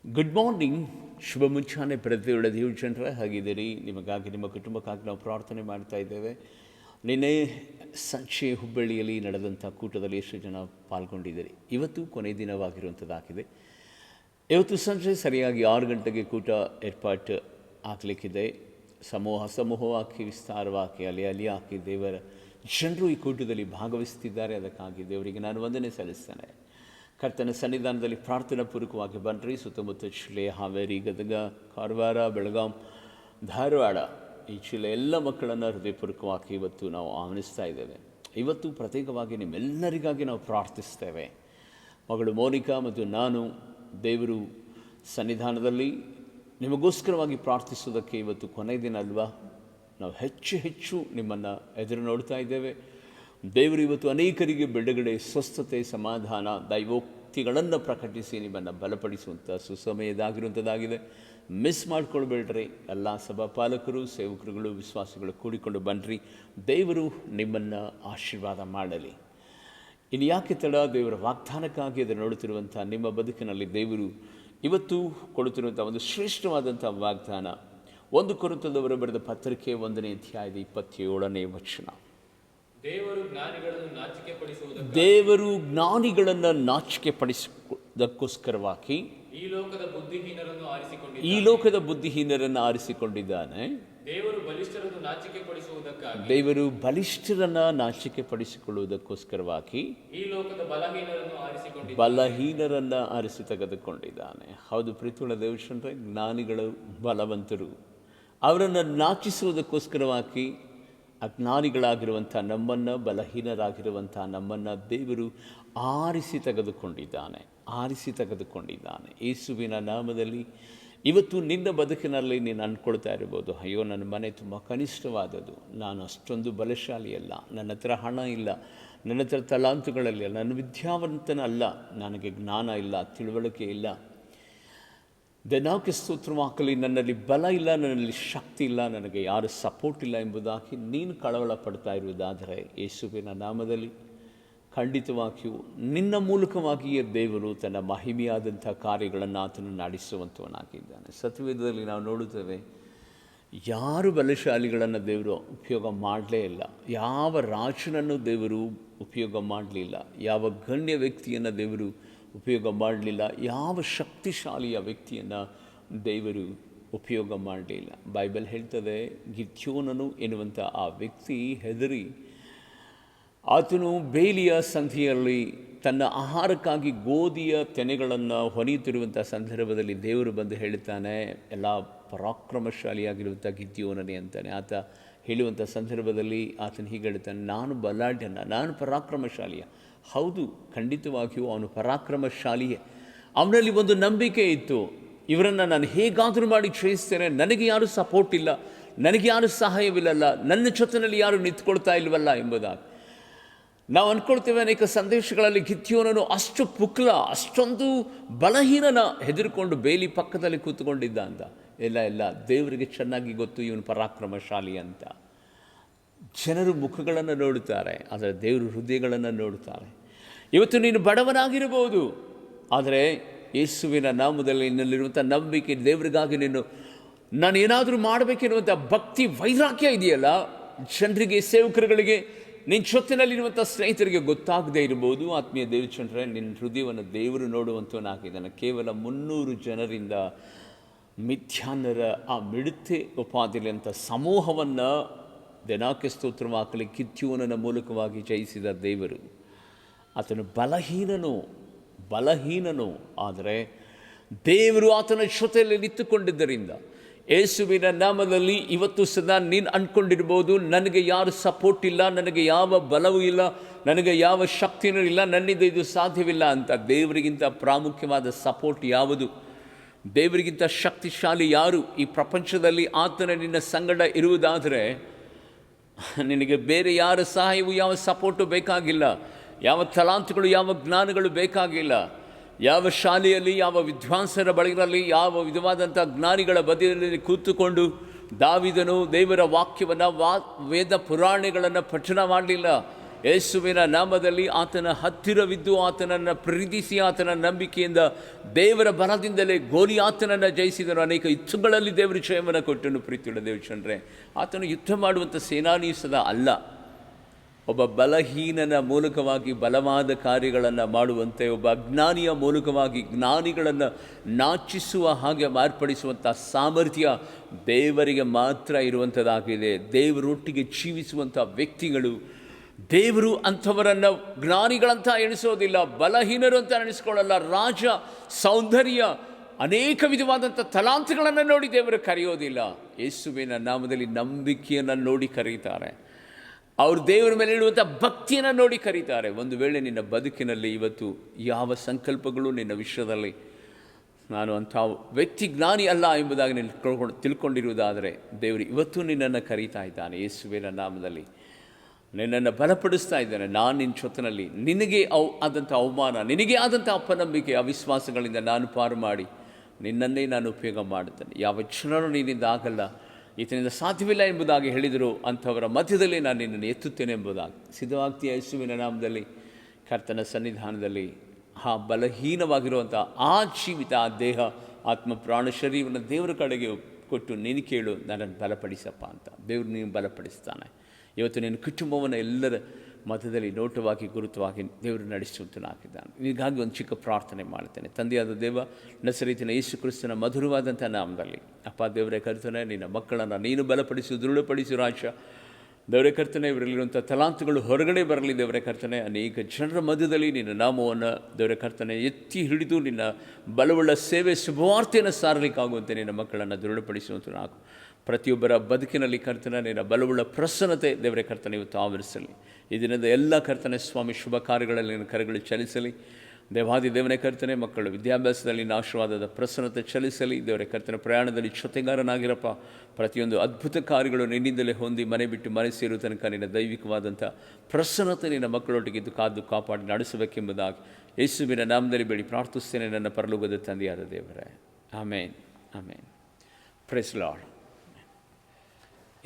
Good morning, ಶುಭ ಮುಂಚಾನೆ ಪ್ರತಿಯೊಳ್ಳೆ ದೇವಜನರೇ ಹಾಗಿದ್ದೀರಿ. ನಿಮಗಾಗಿ ನಿಮ್ಮ ಕುಟುಂಬಕ್ಕಾಗಿ ನಾವು ಪ್ರಾರ್ಥನೆ ಮಾಡ್ತಾ ಇದ್ದೇವೆ. ನಿನ್ನೆ ಸಂಜೆ ಹುಬ್ಬಳ್ಳಿಯಲ್ಲಿ ನಡೆದಂಥ ಕೂಟದಲ್ಲಿ ಎಷ್ಟು ಜನ ಪಾಲ್ಗೊಂಡಿದ್ದೀರಿ? ಇವತ್ತು ಕೊನೆಯ ದಿನವಾಗಿರುವಂಥದ್ದಾಗಿದೆ. ಇವತ್ತು ಸಂಜೆ ಸರಿಯಾಗಿ 6 ಗಂಟೆಗೆ ಕೂಟ ಏರ್ಪಾಟು ಆಗಲಿಕ್ಕಿದೆ. ಸಮೂಹವಾಗಿ ವಿಸ್ತಾರವಾಗಿ ಅಲ್ಲಿ ಹಾಕಿ ದೇವರ ಜನರು ಈ ಕೂಟದಲ್ಲಿ ಭಾಗವಹಿಸ್ತಿದ್ದಾರೆ. ಅದಕ್ಕಾಗಿ ದೇವರಿಗೆ ನಾನು ವಂದನೆ ಸಲ್ಲಿಸ್ತೇನೆ. ಕರ್ತನ ಸನ್ನಿಧಾನದಲ್ಲಿ ಪ್ರಾರ್ಥನಾ ಪೂರ್ವಕವಾಗಿ ಬನ್ನಿರಿ. ಸುತ್ತಮುತ್ತ ಜಿಲ್ಲೆ ಹಾವೇರಿ, ಗದಗ, ಕಾರವಾರ, ಬೆಳಗಾಂ, ಧಾರವಾಡ ಈ ಜಿಲ್ಲೆ ಎಲ್ಲ ಮಕ್ಕಳನ್ನು ಹೃದಯಪೂರ್ವಕವಾಗಿ ಇವತ್ತು ನಾವು ಆಹ್ವಾನಿಸ್ತಾ ಇದ್ದೇವೆ. ಇವತ್ತು ಪ್ರತ್ಯೇಕವಾಗಿ ನಿಮ್ಮೆಲ್ಲರಿಗಾಗಿ ನಾವು ಪ್ರಾರ್ಥಿಸ್ತೇವೆ. ಮಗಳು ಮೋನಿಕಾ ಮತ್ತು ನಾನು ದೇವರು ಸನ್ನಿಧಾನದಲ್ಲಿ ನಿಮಗೋಸ್ಕರವಾಗಿ ಪ್ರಾರ್ಥಿಸೋದಕ್ಕೆ ಇವತ್ತು ಕೊನೆಯ ದಿನ ಅಲ್ವಾ? ನಾವು ಹೆಚ್ಚು ನಿಮ್ಮನ್ನು ಎದುರು ನೋಡ್ತಾ ಇದ್ದೇವೆ. ದೇವರು ಇವತ್ತು ಅನೇಕರಿಗೆ ಬಿಡುಗಡೆ, ಸ್ವಸ್ಥತೆ, ಸಮಾಧಾನ, ದೈವೋಕ್ತಿಗಳನ್ನು ಪ್ರಕಟಿಸಿ ನಿಮ್ಮನ್ನು ಬಲಪಡಿಸುವಂಥ ಸುಸಮಯದಾಗಿರುವಂಥದ್ದಾಗಿದೆ. ಮಿಸ್ ಮಾಡ್ಕೊಳ್ಬೇಡ್ರಿ. ಎಲ್ಲ ಸಭಾಪಾಲಕರು, ಸೇವಕರುಗಳು, ವಿಶ್ವಾಸಿಗಳು ಕೂಡಿಕೊಂಡು ಬನ್ನಿರಿ. ದೇವರು ನಿಮ್ಮನ್ನು ಆಶೀರ್ವಾದ ಮಾಡಲಿ. ಇನ್ನು ಯಾಕೆ ತಡ? ದೇವರ ವಾಗ್ದಾನಕ್ಕಾಗಿ ಅದನ್ನು ನೋಡುತ್ತಿರುವಂಥ ನಿಮ್ಮ ಬದುಕಿನಲ್ಲಿ ದೇವರು ಇವತ್ತು ಕೊಡುತ್ತಿರುವಂಥ ಒಂದು ಶ್ರೇಷ್ಠವಾದಂಥ ವಾಗ್ದಾನ. 1 ಕೊರಿಂಥದವರು ಬರೆದ ಪತ್ರಿಕೆ 1ನೇ ಅಧ್ಯಾಯದ 27ನೇ ವಚನ. ದೇವರು ಜ್ಞಾನಿಗಳನ್ನು ನಾಚಿಕೆಪಡಿಸುವುದಕ್ಕೋಸ್ಕರವಾಗಿ ಈ ಲೋಕದ ಬುದ್ಧಿಹೀನರನ್ನು ಆರಿಸಿಕೊಂಡಿದ್ದಾನೆ. ದೇವರು ಬಲಿಷ್ಠರನ್ನು ನಾಚಿಕೆಪಡಿಸಿಕೊಳ್ಳುವುದಕ್ಕೋಸ್ಕರವಾಗಿ ಬಲಹೀನರನ್ನು ಆರಿಸಿ ತೆಗೆದುಕೊಂಡಿದ್ದಾನೆ. ಹೌದು ಪ್ರೀತಿಯುಳ್ಳ ದೇವಜನರೇ, ಜ್ಞಾನಿಗಳು ಬಲವಂತರು. ಅವರನ್ನು ನಾಚಿಸುವುದಕ್ಕೋಸ್ಕರವಾಗಿ ಅಜ್ಞಾನಿಗಳಾಗಿರುವಂಥ ನಮ್ಮನ್ನು, ಬಲಹೀನರಾಗಿರುವಂಥ ನಮ್ಮನ್ನು ದೇವರು ಆರಿಸಿ ತೆಗೆದುಕೊಂಡಿದ್ದಾನೆ. ಯೇಸುವಿನ ನಾಮದಲ್ಲಿ ಇವತ್ತು ನಿನ್ನ ಬದುಕಿನಲ್ಲಿ ನೀನು ಅಂದ್ಕೊಳ್ತಾ ಇರ್ಬೋದು, ಅಯ್ಯೋ ನನ್ನ ಮನೆ ತುಂಬ ಕನಿಷ್ಠವಾದದ್ದು, ನಾನು ಅಷ್ಟೊಂದು ಬಲಶಾಲಿಯಲ್ಲ, ನನ್ನ ಹತ್ರ ಹಣ ಇಲ್ಲ, ನನ್ನ ಹತ್ರ ತಲಾಂತುಗಳಿಲ್ಲ, ನನ್ನ ವಿದ್ಯಾವಂತನಲ್ಲ, ನನಗೆ ಜ್ಞಾನ ಇಲ್ಲ, ತಿಳುವಳಿಕೆ ಇಲ್ಲ, ದೇವರಿಗೆ ಸ್ತೋತ್ರವಾಗಲಿ, ನನ್ನಲ್ಲಿ ಬಲ ಇಲ್ಲ, ನನ್ನಲ್ಲಿ ಶಕ್ತಿ ಇಲ್ಲ, ನನಗೆ ಯಾರು ಸಪೋರ್ಟ್ ಇಲ್ಲ ಎಂಬುದಾಗಿ ನೀನು ಕಳವಳ ಪಡ್ತಾ ಇರುವುದಾದರೆ ಯೇಸುವಿನ ನಾಮದಲ್ಲಿ ಖಂಡಿತವಾಗಿಯೂ ನಿನ್ನ ಮೂಲಕವಾಗಿಯೇ ದೇವರು ತನ್ನ ಮಹಿಮೆಯಾದಂಥ ಕಾರ್ಯಗಳನ್ನು ಆತನು ನಡೆಸುವಂಥವನಾಗಿದ್ದಾನೆ. ಸತ್ಯವೇದದಲ್ಲಿ ನಾವು ನೋಡುತ್ತೇವೆ, ಯಾರು ಬಲಶಾಲಿಗಳನ್ನು ದೇವರು ಉಪಯೋಗ ಮಾಡಲೇ ಇಲ್ಲ. ಯಾವ ರಾಜನನ್ನು ದೇವರು ಉಪಯೋಗ ಮಾಡಲಿಲ್ಲ, ಯಾವ ಗಣ್ಯ ವ್ಯಕ್ತಿಯನ್ನು ದೇವರು ಉಪಯೋಗ ಮಾಡಲಿಲ್ಲ, ಯಾವ ಶಕ್ತಿಶಾಲಿಯ ವ್ಯಕ್ತಿಯನ್ನು ದೇವರು ಉಪಯೋಗ ಮಾಡಲಿಲ್ಲ. ಬೈಬಲ್ ಹೇಳ್ತದೆ, ಗಿದ್ಯೋನನು ಎನ್ನುವಂಥ ಆ ವ್ಯಕ್ತಿ ಹೆದರಿ ಆತನು ಬೇಲಿಯ ಸಂಧಿಯಲ್ಲಿ ತನ್ನ ಆಹಾರಕ್ಕಾಗಿ ಗೋಧಿಯ ತೆನೆಗಳನ್ನು ಹೊನೆಯುತ್ತಿರುವಂಥ ಸಂದರ್ಭದಲ್ಲಿ ದೇವರು ಬಂದು ಹೇಳುತ್ತಾನೆ, ಎಲ್ಲ ಪರಾಕ್ರಮಶಾಲಿಯಾಗಿರುವಂಥ ಗಿದ್ಯೋನನೇ ಅಂತಾನೆ. ಆತ ಹೇಳುವಂಥ ಸಂದರ್ಭದಲ್ಲಿ ಆತನು ಹೀಗೆ ಹೇಳ್ತಾನೆ, ನಾನು ಬಲಾಢ್ಯನ, ನಾನು ಪರಾಕ್ರಮಶಾಲಿಯ. ಹೌದು, ಖಂಡಿತವಾಗಿಯೂ ಅವನು ಪರಾಕ್ರಮಶಾಲಿಯೇ. ಅವನಲ್ಲಿ ಒಂದು ನಂಬಿಕೆ ಇತ್ತು, ಇವರನ್ನು ನಾನು ಹೇಗಾದರೂ ಮಾಡಿ ಕ್ಷಯಿಸ್ತೇನೆ, ನನಗೆ ಯಾರೂ ಸಪೋರ್ಟ್ ಇಲ್ಲ, ನನಗೆ ಯಾರೂ ಸಹಾಯವಿಲ್ಲಲ್ಲ, ನನ್ನ ಜೊತೆಯಲ್ಲಿ ಯಾರು ನಿಂತ್ಕೊಳ್ತಾ ಇಲ್ವಲ್ಲ ಎಂಬುದಾಗಿ ನಾವು ಅಂದ್ಕೊಳ್ತೇವೆ. ಅನೇಕ ಸಂದೇಶಗಳಲ್ಲಿ ಗಿದ್ಯೋನನು ಅಷ್ಟು ಪುಕ್ಲ, ಅಷ್ಟೊಂದು ಬಲಹೀನನ ಹೆದರಿಕೊಂಡು ಬೇಲಿ ಪಕ್ಕದಲ್ಲಿ ಕೂತ್ಕೊಂಡಿದ್ದ ಅಂತ. ಇಲ್ಲ, ದೇವರಿಗೆ ಚೆನ್ನಾಗಿ ಗೊತ್ತು ಇವನು ಪರಾಕ್ರಮಶಾಲಿ ಅಂತ. ಜನರು ಮುಖಗಳನ್ನು ನೋಡುತ್ತಾರೆ, ಆದರೆ ದೇವರು ಹೃದಯಗಳನ್ನು ನೋಡುತ್ತಾರೆ. ಇವತ್ತು ನೀನು ಬಡವನಾಗಿರಬಹುದು, ಆದರೆ ಯೇಸುವಿನ ನಾಮದಲ್ಲಿ ನಿನ್ನಲ್ಲಿರುವಂಥ ನಂಬಿಕೆ, ದೇವರಿಗಾಗಿ ನಾನು ಏನಾದರೂ ಮಾಡಬೇಕೆನ್ನುವಂಥ ಭಕ್ತಿ, ವೈರಾಗ್ಯ ಇದೆಯಲ್ಲ, ಜನರಿಗೆ, ಸೇವಕರುಗಳಿಗೆ, ನಿನ್ನ ಜೊತೆಯಲ್ಲಿರುವಂಥ ಸ್ನೇಹಿತರಿಗೆ ಗೊತ್ತಾಗದೇ ಇರ್ಬೋದು. ಆತ್ಮೀಯ ದೇವಜನರೇ, ನಿನ್ನ ಹೃದಯವನ್ನು ದೇವರು ನೋಡುವಂಥವನಾಗಿದ್ದಾನೆ. ಕೇವಲ 300 ಜನರಿಂದ ಮಿಥ್ಯಾನರ ಆ ಮಿಡತೆ ಉಪಾಧಿಲಿ ಅಂತ ಸಮೂಹವನ್ನು ದೇವರಿಗೆ ಸ್ತೋತ್ರವಾಗಲಿ ಗಿದ್ಯೋನನ ಮೂಲಕವಾಗಿ ಜಯಿಸಿದ ದೇವರು. ಆತನು ಬಲಹೀನನು, ಆದರೆ ದೇವರು ಆತನ ಜೊತೆಯಲ್ಲಿ ನಿಂತುಕೊಂಡಿದ್ದರಿಂದ ಯೇಸುವಿನ ನಾಮದಲ್ಲಿ ಇವತ್ತು ಸದಾ ನೀನು ಅಂದ್ಕೊಂಡಿರ್ಬೋದು, ನನಗೆ ಯಾರು ಸಪೋರ್ಟ್ ಇಲ್ಲ, ನನಗೆ ಯಾವ ಬಲವೂ ಇಲ್ಲ, ನನಗೆ ಯಾವ ಶಕ್ತಿಯೂ ಇಲ್ಲ, ನನ್ನಿಂದ ಇದು ಸಾಧ್ಯವಿಲ್ಲ ಅಂತ. ದೇವರಿಗಿಂತ ಪ್ರಾಮುಖ್ಯವಾದ ಸಪೋರ್ಟ್ ಯಾವುದು? ದೇವರಿಗಿಂತ ಶಕ್ತಿಶಾಲಿ ಯಾರು ಈ ಪ್ರಪಂಚದಲ್ಲಿ? ಆತನ ನಿನ್ನ ಸಂಗಡ ಇರುವುದಾದರೆ ನಿನಗೆ ಬೇರೆ ಯಾರ ಸಹಾಯವು, ಯಾವ ಸಪೋರ್ಟು ಬೇಕಾಗಿಲ್ಲ, ಯಾವ ತಲಾಂತುಗಳು, ಯಾವ ಜ್ಞಾನಗಳು ಬೇಕಾಗಿಲ್ಲ. ಯಾವ ಶಾಲೆಯಲ್ಲಿ, ಯಾವ ವಿದ್ವಾಂಸರ ಬಳಿಗಳಲ್ಲಿ, ಯಾವ ವಿಧವಾದಂಥ ಜ್ಞಾನಿಗಳ ಬದಿಯಲ್ಲಿ ಕೂತುಕೊಂಡು ದಾವೀದನು ದೇವರ ವಾಕ್ಯವನ್ನು, ವೇದ ಪುರಾಣಗಳನ್ನು ಪಠಣ ಮಾಡಲಿಲ್ಲ. ಯೇಸುವಿನ ನಾಮದಲ್ಲಿ ಆತನ ಹತ್ತಿರವಿದ್ದು ಆತನನ್ನು ಪ್ರೀತಿಸಿ ಆತನ ನಂಬಿಕೆಯಿಂದ ದೇವರ ಬಲದಿಂದಲೇ ಗೋಲಿಯಾತನನ್ನು ಜಯಿಸಿದರು. ಅನೇಕ ಯುದ್ಧಗಳಲ್ಲಿ ದೇವರು ಜಯವನ್ನು ಕೊಟ್ಟನು. ಪ್ರೀತಿಯುಳ್ಳ ದೇವಚಂದ್ರೆ, ಆತನು ಯುದ್ಧ ಮಾಡುವಂಥ ಸೇನಾನಿ ಸದಾ ಅಲ್ಲ, ಒಬ್ಬ ಬಲಹೀನನ ಮೂಲಕವಾಗಿ ಬಲವಾದ ಕಾರ್ಯಗಳನ್ನು ಮಾಡುವಂತೆ, ಒಬ್ಬ ಅಜ್ಞಾನಿಯ ಮೂಲಕವಾಗಿ ಜ್ಞಾನಿಗಳನ್ನು ನಾಚಿಸುವ ಹಾಗೆ ಮಾರ್ಪಡಿಸುವಂಥ ಸಾಮರ್ಥ್ಯ ದೇವರಿಗೆ ಮಾತ್ರ ಇರುವಂಥದ್ದಾಗಿದೆ. ದೇವರೊಟ್ಟಿಗೆ ಜೀವಿಸುವಂಥ ವ್ಯಕ್ತಿಗಳು ದೇವರು ಅಂಥವರನ್ನು ಜ್ಞಾನಿಗಳಂತ ಎಣಿಸೋದಿಲ್ಲ, ಬಲಹೀನರು ಅಂತ ಎಣಿಸ್ಕೊಳ್ಳಲ್ಲ. ರಾಜ, ಸೌಂದರ್ಯ, ಅನೇಕ ವಿಧವಾದಂಥ ತಲಾಂತಗಳನ್ನು ನೋಡಿ ದೇವರು ಕರೆಯೋದಿಲ್ಲ. ಯೇಸುವಿನ ನಾಮದಲ್ಲಿ ನಂಬಿಕೆಯನ್ನು ನೋಡಿ ಕರೀತಾರೆ. ಅವರು ದೇವರ ಮೇಲೆ ಇಡುವಂಥ ಭಕ್ತಿಯನ್ನು ನೋಡಿ ಕರೀತಾರೆ. ಒಂದು ವೇಳೆ ನಿನ್ನ ಬದುಕಿನಲ್ಲಿ ಇವತ್ತು ಯಾವ ಸಂಕಲ್ಪಗಳು ನಿನ್ನ ವಿಷಯದಲ್ಲಿ ನಾನು ಅಂಥ ವ್ಯಕ್ತಿ ಜ್ಞಾನಿ ಅಲ್ಲ ಎಂಬುದಾಗಿ ನೀನು ತಿಳ್ಕೊಂಡಿರುವುದಾದರೆ ದೇವರು ಇವತ್ತು ನಿನ್ನನ್ನು ಕರೀತಾ ಇದ್ದಾನೆ. ಯೇಸುವಿನ ನಾಮದಲ್ಲಿ ನಿನ್ನನ್ನು ಬಲಪಡಿಸ್ತಾ ಇದ್ದಾನೆ. ನಾನು ನಿನ್ನ ಜೊತೆಯಲ್ಲಿ ನಿನಗೆ ಆದಂಥ ಅವಮಾನ, ನಿನಗೆ ಆದಂಥ ಅಪನಂಬಿಕೆ, ಅವಿಶ್ವಾಸಗಳಿಂದ ನಾನು ಪಾರು ಮಾಡಿ ನಿನ್ನನ್ನೇ ನಾನು ಉಪಯೋಗ ಮಾಡುತ್ತೇನೆ. ಯಾವ ಜನರು ನಿನ್ನಿಂದ ಆಗಲ್ಲ, ಈತನಿಂದ ಸಾಧ್ಯವಿಲ್ಲ ಎಂಬುದಾಗಿ ಹೇಳಿದರು, ಅಂಥವರ ಮಧ್ಯದಲ್ಲಿ ನಾನು ನಿನ್ನನ್ನು ಎತ್ತುತ್ತೇನೆ ಎಂಬುದಾಗಿ ಸಿದ್ಧವಾಗ್ತೀಯ. ಯೇಸುವಿನ ನಾಮದಲ್ಲಿ ಕರ್ತನ ಸನ್ನಿಧಾನದಲ್ಲಿ ಆ ಬಲಹೀನವಾಗಿರುವಂಥ ಆ ಜೀವಿತ, ಆ ದೇಹ, ಆತ್ಮ, ಪ್ರಾಣ, ಶರೀರವನ್ನು ದೇವರ ಕಡೆಗೆ ಕೊಟ್ಟು ನೀನು ಕೇಳು, ನನ್ನನ್ನು ಬಲಪಡಿಸಪ್ಪ ಅಂತ. ದೇವರು ನೀನು ಬಲಪಡಿಸ್ತಾನೆ. ಇವತ್ತು ನಿನ್ನ ಕುಟುಂಬವನ್ನು ಎಲ್ಲರ ಮಧ್ಯದಲ್ಲಿ ನೋಟವಾಗಿ ಗುರುತವಾಗಿ ದೇವರು ನಡೆಸುವಂತನಾಗಿದ್ದಾನೆ. ಹೀಗಾಗಿ ಒಂದು ಚಿಕ್ಕ ಪ್ರಾರ್ಥನೆ ಮಾಡ್ತೇನೆ. ತಂದೆಯಾದ ದೇವ, ನಸರೀತಿನ ಯೇಸು ಕ್ರಿಸ್ತನ ಮಧುರವಾದಂಥ ನಾಮದಲ್ಲಿ ಅಪ್ಪ ದೇವರೇ ಕರ್ತನೆ, ನಿನ್ನ ಮಕ್ಕಳನ್ನು ನೀನು ಬಲಪಡಿಸು, ದೃಢಪಡಿಸು ರಾಜ. ದೇವರೇ ಕರ್ತನೆ, ಇವರಲ್ಲಿರುವಂಥ ತಲಾಂತುಗಳು ಹೊರಗಡೆ ಬರಲಿ. ದೇವರೇ ಕರ್ತನೆ, ಅನೇಕ ಜನರ ಮಧ್ಯದಲ್ಲಿ ನಿನ್ನ ನಾಮವನ್ನು ದೇವರೇ ಕರ್ತನೆ ಎತ್ತಿ ಹಿಡಿದು ನಿನ್ನ ಬಲವುಳ್ಳ ಸೇವೆ, ಶುಭವಾರ್ತೆಯನ್ನು ಸಾರಲಿಕ್ಕಾಗುವಂತೆ ನಿನ್ನ ಮಕ್ಕಳನ್ನು ದೃಢಪಡಿಸುವಂತ ನಾಕು ಪ್ರತಿಯೊಬ್ಬರ ಬದುಕಿನಲ್ಲಿ ಕರ್ತನೆ ನಿನ್ನ ಬಲವುಳ್ಳ ಪ್ರಸನ್ನತೆ ದೇವರೇ ಕರ್ತನೆ ಇವತ್ತು ಆವರಿಸಲಿ. ಈ ದಿನದ ಎಲ್ಲ ಕರ್ತನೆ ಸ್ವಾಮಿ ಶುಭ ಕಾರ್ಯಗಳಲ್ಲಿ ನಿನ್ನ ಕರೆಗಳು ಚಲಿಸಲಿ. ದೇವಾದಿ ದೇವನೇ ಕರ್ತನೆ, ಮಕ್ಕಳು ವಿದ್ಯಾಭ್ಯಾಸದಲ್ಲಿ ನಿನ್ನ ಆಶೀರ್ವಾದದ ಪ್ರಸನ್ನತೆ ಚಲಿಸಲಿ. ದೇವರೇ ಕರ್ತನೆ, ಪ್ರಯಾಣದಲ್ಲಿ ಜೊತೆಗಾರನಾಗಿರಪ್ಪ. ಪ್ರತಿಯೊಂದು ಅದ್ಭುತ ಕಾರ್ಯಗಳು ನಿನ್ನಿಂದಲೇ ಹೊಂದಿ ಮನೆ ಬಿಟ್ಟು ಮನೆ ಸೇರುವ ತನಕ ನಿನ್ನ ದೈವಿಕವಾದಂಥ ಪ್ರಸನ್ನತೆ ನಿನ್ನ ಮಕ್ಕಳೊಟ್ಟಿಗಿದ್ದು ಕಾದು ಕಾಪಾಡಿ ನಡೆಸಬೇಕೆಂಬುದಾಗಿ ಯೇಸುವಿನ ನಾಮದಲ್ಲಿ ಬೇಡಿ ಪ್ರಾರ್ಥಿಸ್ತೇನೆ ನನ್ನ ಪರಲೋಕದ ತಂದೆಯಾದ ದೇವರೇ. Amen, amen. Praise lord.